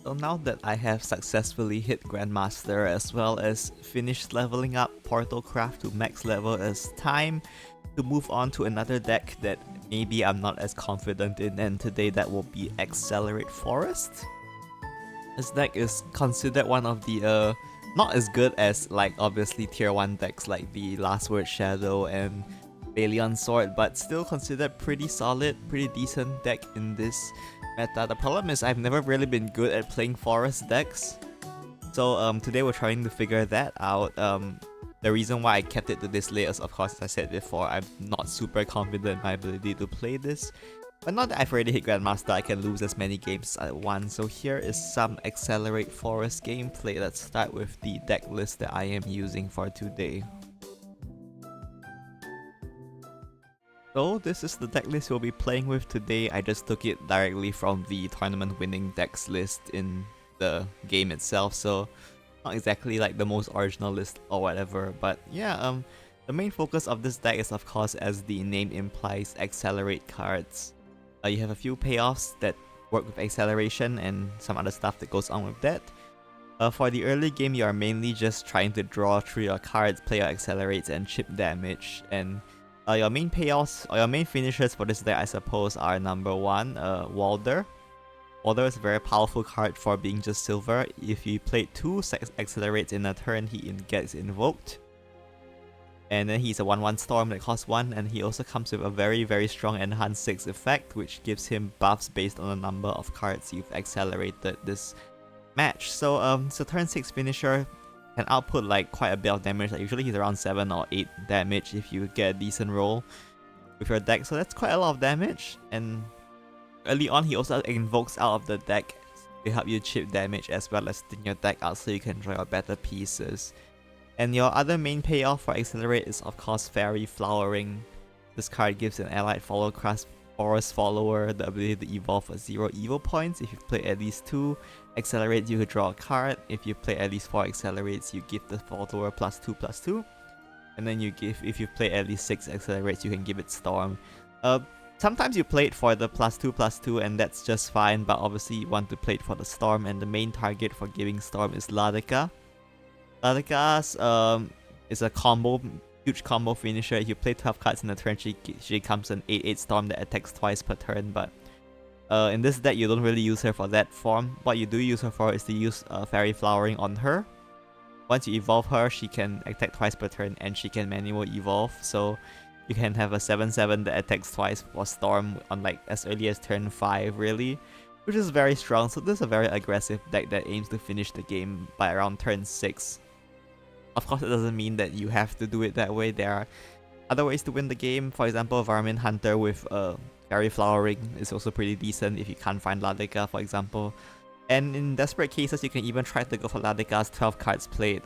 So now that I have successfully hit Grandmaster as well as finished leveling up Portalcraft to max level, it's time to move on to another deck that maybe I'm not as confident in, and today that will be Accelerate Forest. This deck is considered one of the not as good as like obviously tier 1 decks like the Last Word Shadow and Balion Sword, but still considered pretty solid, pretty decent deck in this meta. The problem is I've never really been good at playing forest decks, so today we're trying to figure that out. The reason why I kept it to this late is, of course, as I said before, I'm not super confident in my ability to play this. But now that I've already hit Grandmaster, I can lose as many games at once. So here is some Accelerate Forest gameplay. Let's start with the deck list that I am using for today. So this is the deck list we'll be playing with today. I just took it directly from the tournament winning decks list in the game itself, so not exactly like the most original list or whatever. But yeah, the main focus of this deck is, of course, as the name implies, accelerate cards. You have a few payoffs that work with acceleration and some other stuff that goes on with that. For the early game, you are mainly just trying to draw through your cards, play your accelerates, and chip damage. And your main payoffs, or your main finishers for this deck, I suppose, are number 1, Walder. Walder is a very powerful card for being just silver. If you play 2 accelerates in a turn, he gets invoked. And then he's a 1/1 storm that costs 1, and he also comes with a very strong enhanced 6 effect, which gives him buffs based on the number of cards you've accelerated this match. So turn 6 finisher can output like quite a bit of damage. Like usually he's around 7 or 8 damage if you get a decent roll with your deck, so that's quite a lot of damage. And early on, he also invokes out of the deck to help you chip damage as well as thin your deck out so you can draw your better pieces. And your other main payoff for Accelerate is, of course, Fairy Flowering. This card gives an allied forest follower the ability to evolve for 0 evil points. If you play at least 2 accelerates, you could draw a card. If you play at least 4 accelerates, you give the follower +2/+2. And then if you play at least 6 accelerates, you can give it Storm. Sometimes you play it for the +2/+2, and that's just fine, but obviously you want to play it for the Storm, and the main target for giving Storm is Ladika. Ladika's is a huge combo finisher. If you play 12 cards in a turn, she comes an 8/8 Storm that attacks twice per turn, but in this deck you don't really use her for that form. What you do use her for is to use Fairy Flowering on her. Once you evolve her, she can attack twice per turn and she can manual evolve, so you can have a 7/7 that attacks twice for Storm on like as early as turn 5 really, which is very strong. So this is a very aggressive deck that aims to finish the game by around turn 6. Of course, it doesn't mean that you have to do it that way. There are other ways to win the game. For example, Varmin Hunter with Fairy Flowering is also pretty decent if you can't find Ladika, for example. And in desperate cases, you can even try to go for Ladika's 12 cards played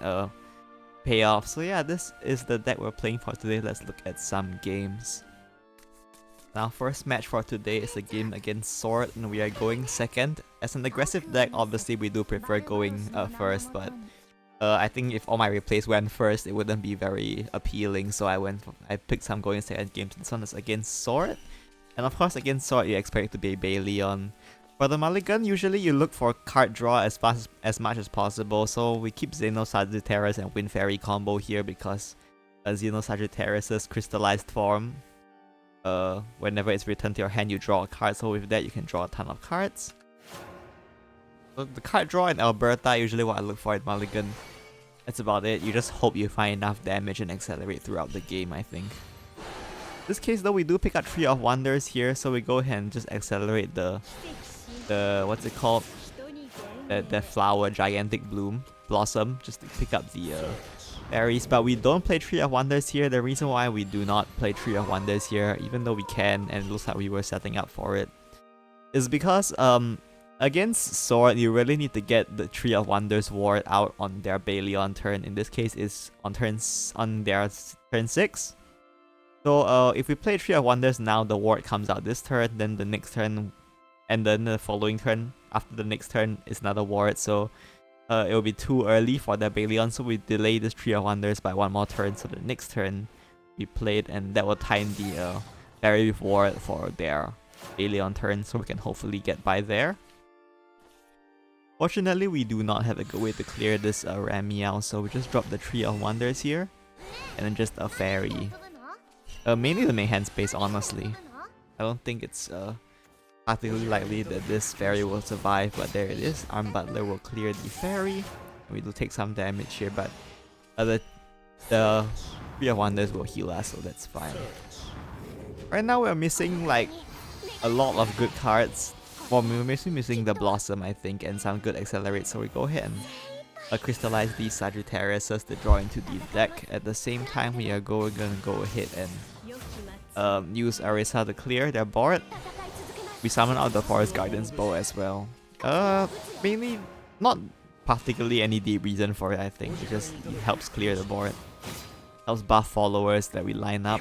payoff. So yeah, this is the deck we're playing for today. Let's look at some games. Now, first match for today is a game against Sword, and we are going second. As an aggressive deck, obviously we do prefer going first, but I think if all my replays went first, it wouldn't be very appealing, so I picked some going second games. This one is against Sword, and of course against Sword you expect it to be Balion. For the Mulligan, usually you look for card draw as much as possible, so we keep Xeno Sagittarius and Wind Fairy combo here because Xeno Sagittarius's crystallized form, whenever it's returned to your hand, you draw a card, so with that you can draw a ton of cards. So the card draw in Alberta usually what I look for in Mulligan. That's about it. You just hope you find enough damage and accelerate throughout the game, I think. In this case though, we do pick up Tree of Wonders here, so we go ahead and just accelerate the what's it called? The flower, Gigantic Blossom, just to pick up the berries. But we don't play Tree of Wonders here. The reason why we do not play Tree of Wonders here, even though we can, and it looks like we were setting up for it, is because against Sword, you really need to get the Tree of Wonders ward out on their Balion turn. In this case, is on their turn 6. So if we play Tree of Wonders now, the ward comes out this turn, then the next turn, and then the following turn after the next turn is another ward. So it will be too early for their Balion, so we delay this Tree of Wonders by 1 more turn. So the next turn we play it, and that will time the Fairy ward for their Balion turn, so we can hopefully get by there. Fortunately, we do not have a good way to clear this Ramiao, so we just drop the Tree of Wonders here, and then just a Fairy. Mainly the main hand space, honestly. I don't think it's particularly likely that this Fairy will survive, but there it is. Arm Butler will clear the Fairy. We do take some damage here, but the Tree of Wonders will heal us, so that's fine. Right now we're missing like a lot of good cards. Well, we're missing the Blossom, I think, and some good Accelerate, so we go ahead and crystallize these Sagittariuses to draw into the deck. At the same time, we are gonna go ahead and use Arisa to clear their board. We summon out the Forest Guardian's Bow as well. Mainly not particularly any deep reason for it, I think. It just helps clear the board. Helps buff followers that we line up.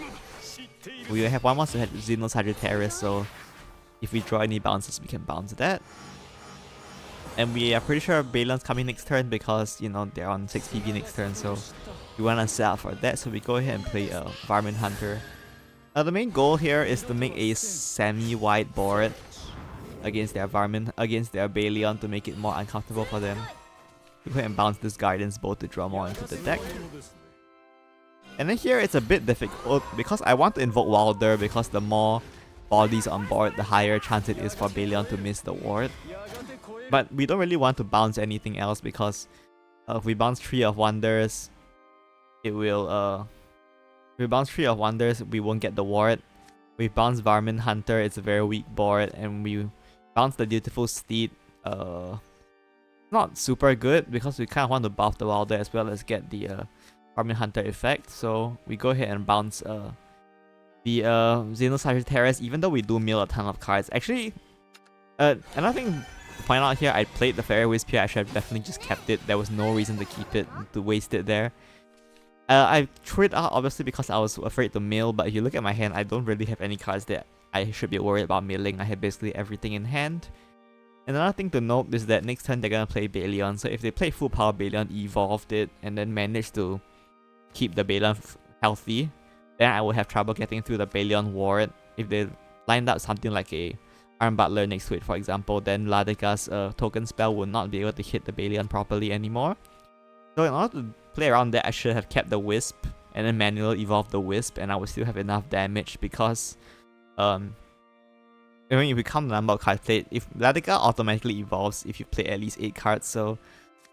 We have one monster that has Xeno Sagittarius, so if we draw any bounces, we can bounce that. And we are pretty sure Balon's coming next turn because, you know, they're on 6 PV next turn, so we want to set up for that. So we go ahead and play a Varmint Hunter. The main goal here is to make a semi-wide board against their Balion to make it more uncomfortable for them. We go ahead and bounce this Guardian's Bow to draw more into the deck. And then here it's a bit difficult because I want to invoke Walder because the more bodies on board, the higher chance it is for Balion to miss the ward. But we don't really want to bounce anything else because if we bounce Tree of Wonders, it will if we bounce Tree of Wonders, we won't get the ward. We bounce Varmint Hunter, it's a very weak board, and we bounce the Dutiful Steed. Not super good because we kind of want to buff the Walder as well as get the Varmint Hunter effect. So we go ahead and bounce the Xeno Sagittarius, even though we do mill a ton of cards. Actually, another thing to point out here, I played the Fairy Wisp here. I should have definitely just kept it. There was no reason to keep it, to waste it there. I threw it out obviously because I was afraid to mill, but if you look at my hand, I don't really have any cards that I should be worried about milling. I have basically everything in hand. And another thing to note is that next turn they're gonna play Balion, so if they play full power Balion, evolved it, and then managed to keep the Balion healthy, then I will have trouble getting through the Balion ward. If they lined up something like a Arm Butler next to it, for example, then Ladika's token spell will not be able to hit the Balion properly anymore. So in order to play around that, I should have kept the Wisp and then manually evolve the Wisp, and I would still have enough damage because if we count the number of cards played, if Ladika automatically evolves if you play at least 8 cards, so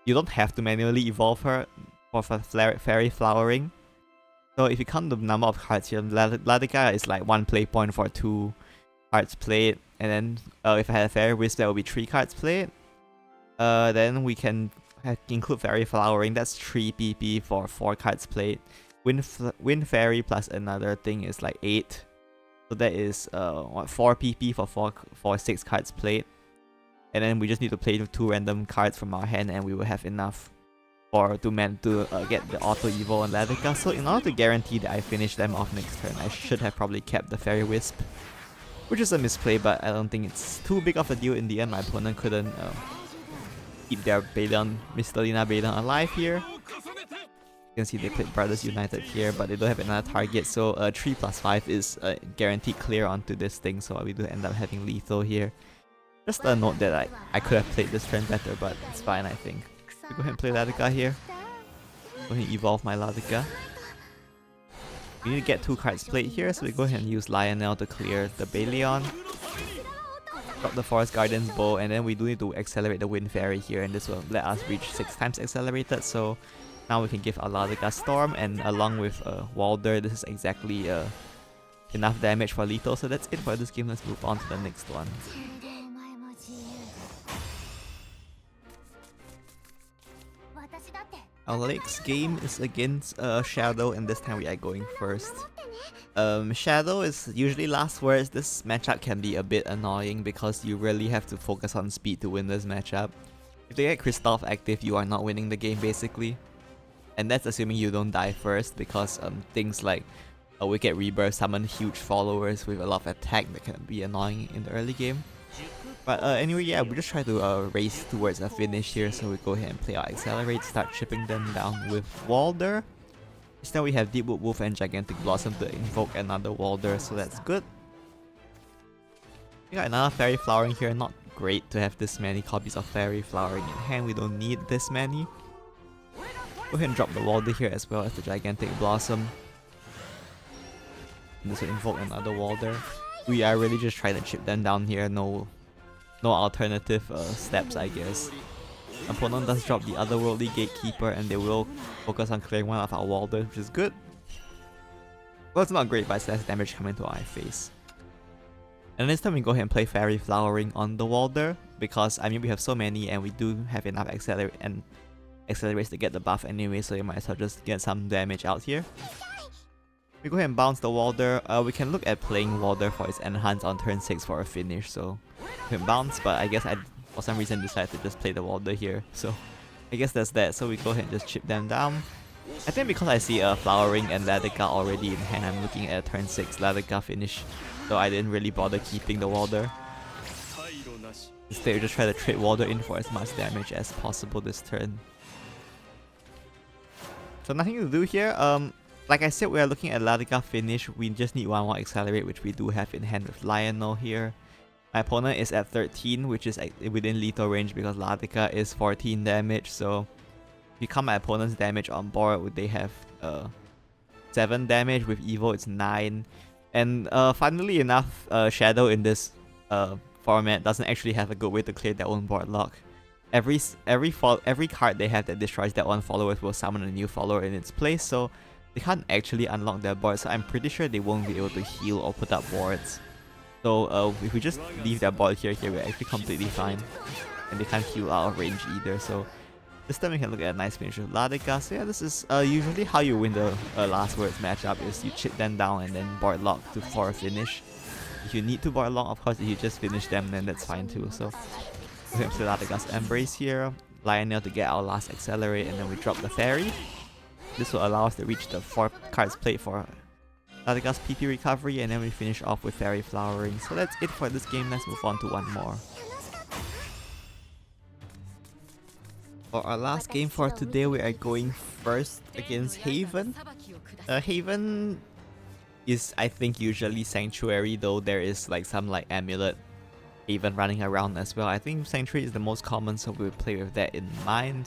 you don't have to manually evolve her for Fairy Flowering. So if you count the number of cards here, Ladika is like 1 play point for 2 cards played, and then if I had a Fairy Wisp, that would be 3 cards played. Then we can include Fairy Flowering, that's 3 PP for 4 cards played. Wind Fairy plus another thing is like 8. So that is 4 PP for 6 cards played. And then we just need to play 2 random cards from our hand and we will have enough to get the auto evo on Ladika. So in order to guarantee that I finish them off next turn, I should have probably kept the Fairy Wisp, which is a misplay, but I don't think it's too big of a deal in the end. My opponent couldn't keep their Balion, Mr. Lina Balion alive here. You can see they played Brothers United here, but they don't have another target, so 3 plus 5 is guaranteed clear onto this thing, so we do end up having lethal here. Just a note that I could have played this turn better, but it's fine, I think. We go ahead and play Ladika here. Go ahead and evolve my Ladika. We need to get 2 cards played here, so we go ahead and use Lionel to clear the Balion. Drop the Forest Guardian's Bow, and then we do need to accelerate the Wind Fairy here, and this will let us reach 6 times accelerated, so now we can give our Ladika Storm, and along with Walder, this is exactly enough damage for lethal. So that's it for this game. Let's move on to the next one. Our next game is against Shadow, and this time we are going first. Shadow is usually last words. This matchup can be a bit annoying because you really have to focus on speed to win this matchup. If they get Kristoff active, you are not winning the game basically. And that's assuming you don't die first, because things like Wicked Rebirth summon huge followers with a lot of attack that can be annoying in the early game. But anyway, yeah, we just try to race towards a finish here, so we go ahead and play our Accelerate, start chipping them down with Walder. Instead we have Deepwood Wolf and Gigantic Blossom to invoke another Walder, so that's good. We got another Fairy Flowering here, not great to have this many copies of Fairy Flowering in hand. We don't need this many. Go ahead and drop the Walder here as well as the Gigantic Blossom. This will invoke another Walder. We are really just trying to chip them down here. No alternative steps, I guess. Opponent does drop the Otherworldly Gatekeeper and they will focus on clearing one of our Walders, which is good. Well, it's not great, but it's less damage coming to our face. And this time we go ahead and play Fairy Flowering on the Walder, because I mean we have so many and we do have enough accelerates to get the buff anyway, so you might as well just get some damage out here. We go ahead and bounce the Walder. We can look at playing Walder for its enhance on turn 6 for a finish, so we can bounce, but I guess I for some reason decided to just play the Walder here, so I guess that's that. So we go ahead and just chip them down. I think because I see Flowering and Ladika already in hand, I'm looking at a turn 6 Ladika finish, so I didn't really bother keeping the Walder. Instead we just try to trade Walder in for as much damage as possible this turn. So nothing to do here. Like I said, we are looking at Ladika finish. We just need one more Accelerate, which we do have in hand with Lionel here. My opponent is at 13, which is within lethal range because Ladika is 14 damage, so if you count my opponent's damage on board, they have 7 damage, with Evo it's 9. And funnily enough, Shadow in this format doesn't actually have a good way to clear their own board lock. Every card they have that destroys their own followers will summon a new follower in its place, so they can't actually unlock their board, so I'm pretty sure they won't be able to heal or put up wards. So if we just leave their board here, we're actually completely fine. And they can't heal out of range either, so this time we can look at a nice finish with Ladika. So yeah, this is usually how you win the last words matchup, is you chip them down and then board lock for a finish. If you need to board lock, of course, if you just finish them, then that's fine too. So we have Ladika's Embrace here, Lionel to get our last Accelerate, and then we drop the Fairy. This will allow us to reach the 4 cards played for Ladika's PP recovery, and then we finish off with Fairy Flowering. So that's it for this game. Let's move on to one more. For our last game for today, we are going first against Haven. Haven is, I think, usually Sanctuary, though there is like some like Amulet Haven running around as well. I think Sanctuary is the most common, so we'll play with that in mind.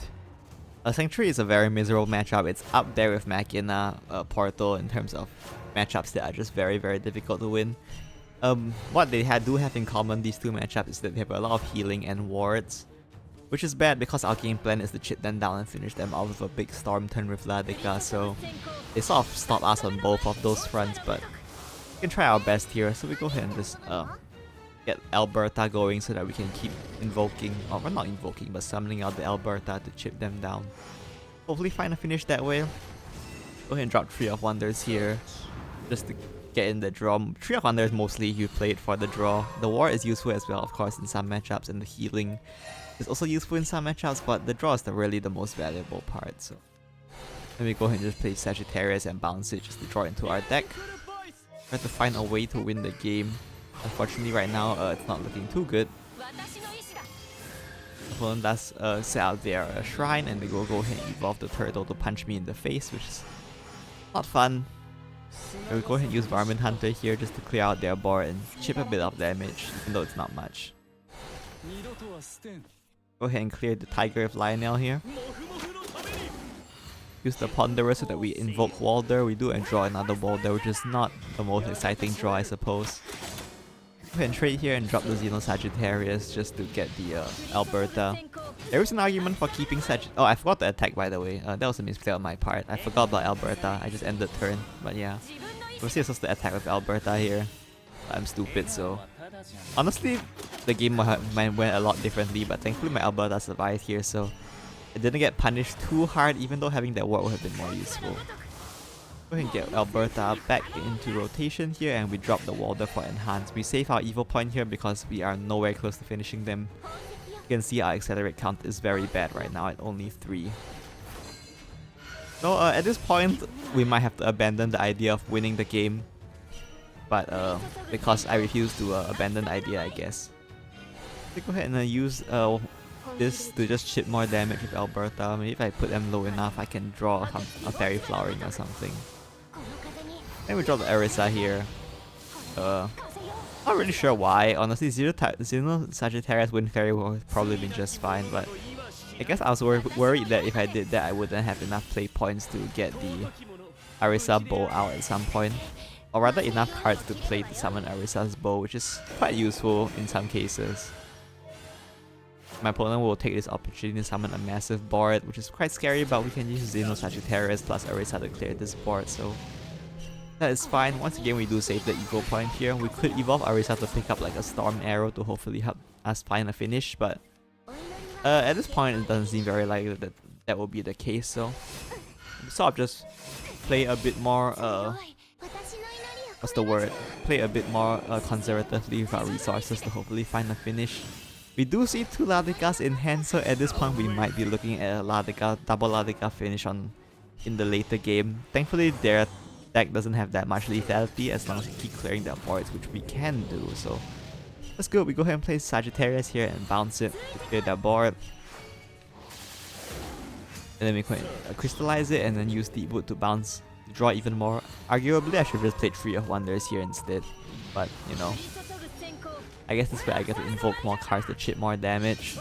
Sanctuary is a very miserable matchup. It's up there with Machina, Portal in terms of matchups that are just very, very difficult to win. What they do have in common, these two matchups, is that they have a lot of healing and wards, which is bad because our game plan is to chip them down and finish them off with a big storm turn with Ladika, so they sort of stop us on both of those fronts, but we can try our best here. So we go ahead and just get Alberta going so that we can keep invoking, or well, not invoking, but summoning out the Alberta to chip them down. Hopefully find a finish that way. Go ahead and drop 3 of Wonders here, just to get in the draw. 3 of Wonders mostly you play it for the draw. The War is useful as well, of course, in some matchups, and the healing is also useful in some matchups, but the draw is really the most valuable part. So let me go ahead and just play Sagittarius and bounce it just to draw into our deck. Try to find a way to win the game. Unfortunately right now it's not looking too good. Opponent does set out their shrine, and they will go ahead and evolve the turtle to punch me in the face, which is not fun. We'll go ahead and use Varmint Hunter here just to clear out their board and chip a bit of damage, even though it's not much. Go ahead and clear the Tiger with Lionel here. Use the Ponderer so that we invoke Walder. We do draw another Walder, which is not the most exciting draw, I suppose. Go ahead and trade here and drop the Xeno Sagittarius just to get the Alberta. There is an argument for keeping Oh, I forgot to attack, by the way. That was a misplay on my part. I forgot about Alberta. I just ended turn. But yeah, we're still supposed to attack with Alberta here. I'm stupid, so honestly, the game might went a lot differently, but thankfully my Alberta survived here, so it didn't get punished too hard, even though having that ward would have been more useful. Go ahead and get Alberta back into rotation here, and we drop the Walder for enhance. We save our evil point here because we are nowhere close to finishing them. You can see our accelerate count is very bad right now at only 3. So at this point, we might have to abandon the idea of winning the game. But because I refuse to abandon the idea, I guess. So go ahead and use this to just chip more damage with Alberta. Maybe if I put them low enough, I can draw a Fairy Flowering or something. Then we draw the Orisa here. Not really sure why. Honestly, Zeno Sagittarius Wind Fairy would have probably been just fine, but I guess I was worried that if I did that, I wouldn't have enough play points to get the Arisa bow out at some point. Or rather, enough cards to play to summon Arisa's bow, which is quite useful in some cases. My opponent will take this opportunity to summon a massive board, which is quite scary, but we can use Xeno Sagittarius plus Arisa to clear this board, so that is fine. Once again, we do save the evo point here. We could evolve Arisa to pick up like a Storm Arrow to hopefully help us find a finish, but at this point it doesn't seem very likely that that will be the case, so sort of just play a bit more, what's the word? Play a bit more conservatively with our resources to hopefully find a finish. We do see 2 Ladikas in hand, so at this point we might be looking at a Ladika, double Ladika finish in the later game. Thankfully their deck doesn't have that much lethality as long as we keep clearing their boards, which we can do, so that's good. We go ahead and play Sagittarius here and bounce it to clear their board. And then we can crystallize it and then use Deep Wood to bounce, to draw even more. Arguably I should have just played 3 of Wonders here instead, but you know, I guess this way I get to invoke more cards to chip more damage.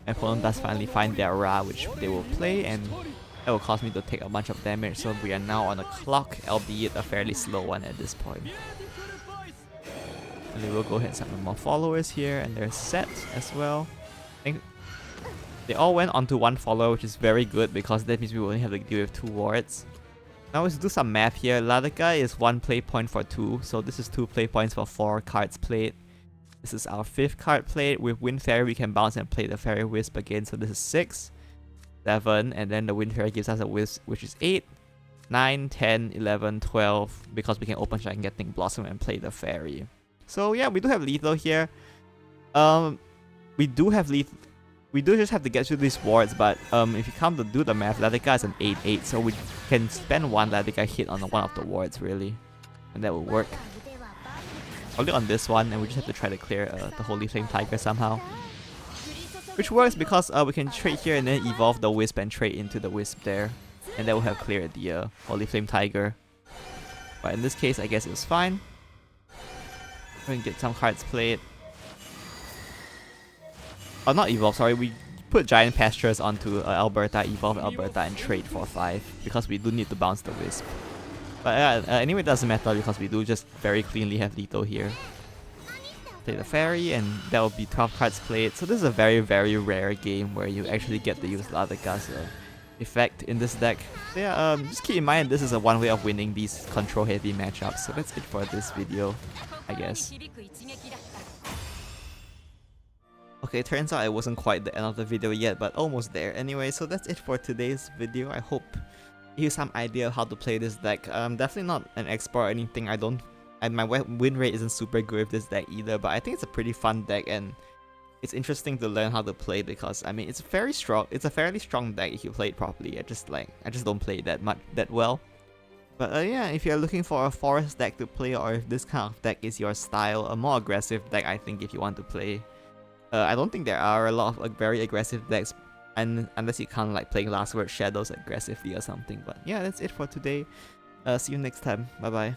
My opponent does finally find their Ra, which they will play, and that will cause me to take a bunch of damage, so we are now on a clock, albeit a fairly slow one at this point. And we will go ahead and summon more followers here, and they're set as well. I think they all went onto 1 follower, which is very good because that means we only have to deal with 2 wards. Now let's do some math here. Ladika is 1 play point for 2, so this is 2 play points for 4 cards played. This is our 5th card played. With Wind Fairy we can bounce and play the Fairy Wisp again, so this is 6, 7, and then the Wind Fairy gives us a Wisp, which is 8, 9, 10, 11, 12, because we can open Gigantic Blossom and play the Fairy. So yeah, we do have lethal here. We do have lethal. We do just have to get through these wards, but if you come to do the math, Ladika is an 8-8, so we can spend 1 Ladika hit on one of the wards really, and that will work. Only on this one, and we just have to try to clear the Holy Flame Tiger somehow. Which works because we can trade here and then evolve the Wisp and trade into the Wisp there, and that will have cleared the Holy Flame Tiger. But in this case, I guess it was fine. We can get some cards played. Oh, not evolve, sorry, we put Giant Pastures onto Alberta, evolve Alberta and trade for 5, because we do need to bounce the Wisp. But anyway, it doesn't matter because we do just very cleanly have lethal here. Play the Fairy and that will be 12 cards played, so this is a very rare game where you actually get to use Ladika's effect in this deck. So yeah, just keep in mind this is a one way of winning these control heavy matchups, so that's it for this video, I guess. Okay, turns out it wasn't quite the end of the video yet, but almost there. Anyway, so that's it for today's video. I hope you have some idea of how to play this deck. Definitely not an expert or anything. My win rate isn't super good with this deck either, but I think it's a pretty fun deck and it's interesting to learn how to play because I mean it's very strong. It's a fairly strong deck if you play it properly. I just don't play it that well. But yeah, if you're looking for a forest deck to play, or if this kind of deck is your style, a more aggressive deck I think if you want to play. I don't think there are a lot of very aggressive decks, and unless you can't like playing Last Word Shadows aggressively or something. But yeah, that's it for today. See you next time. Bye bye.